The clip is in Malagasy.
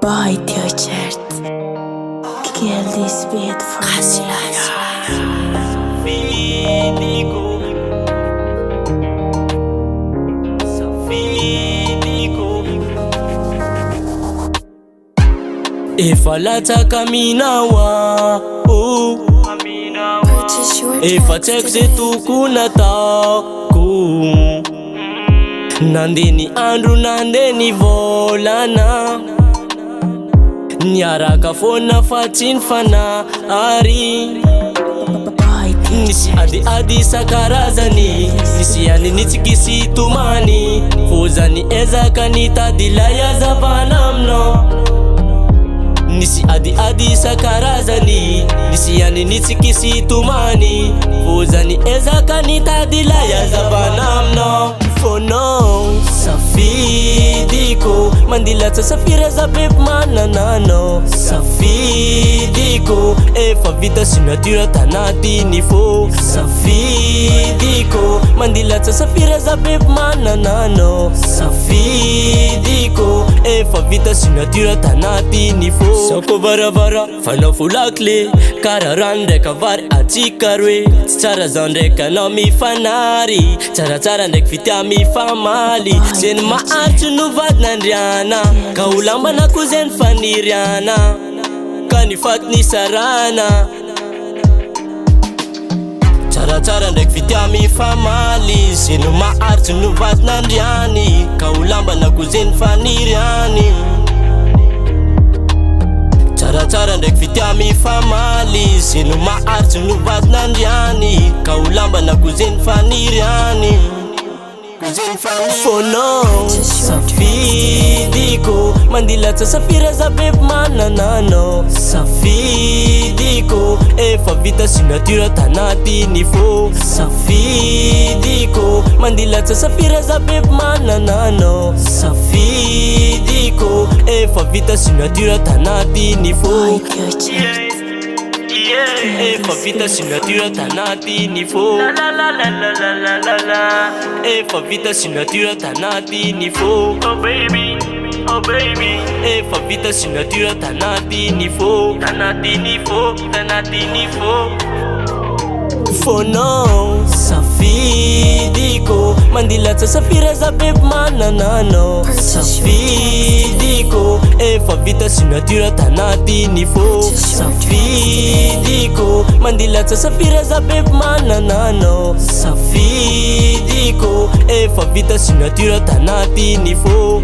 Nouveaute certo che è il dispetto Kazz Laion Safidiko Efa latsaka minawa Efa tsaiko zay tokony ataoko Nandeha ny andro nandeha ny volana Niaraka foana fa tsy nifanary Nisy adiady isan-karazany Nisy aninitsika sy tomany Fô zany ezaka nitady lay azavana aminao Nisy adiady isan-karazany Nisy aninitsika sy tomany Fô zany ezaka nitady lay azavana aminao Fônao Safidiko Mandilatsa safira zabe manananao Safidiko Efa vita signature tanatiny fô Safidiko Mandilatsa safira zabe manananao Safidiko Efa vita signature tanatiny fô Sako varavara fanao folakle Kara rano ndraika vary atsika roe Tsy tsara zao ndraika anao mifanary Tsaratsara ndraiky vita mifamaly Zeny maharitry novady nandriana Ka ho lambana ko zeny faniriana Ka nifaty nisarana Tsaratsara ndraiky vita mifamaly Zeny maharitry novady nandriany Ka ho lambana ko zeny faniriany Tsaratsara ndraiky vita mifamaly Zeny maharitry novady nandriany Ka ho lambana ko zeny faniriany Fônao Safidiko Mandilatsa safira zabe manananao Safidiko Efa vita signature tanatiny fô Safidiko Mandilatsa safira zabe manananao Safidiko Efa vita signature tanatiny fô Efa vita signature tanatiny fô Efa vita signature tanatiny fô Oh baby Efa vita signature tanatiny fô Tanatiny fô Fônao Safidiko Mandilatsa safira zabe manananao Safidiko Efa vita signature tanatiny fô Safidiko Mandilatsa safira zabe manananao Safidiko Efa vita signature tanatiny fô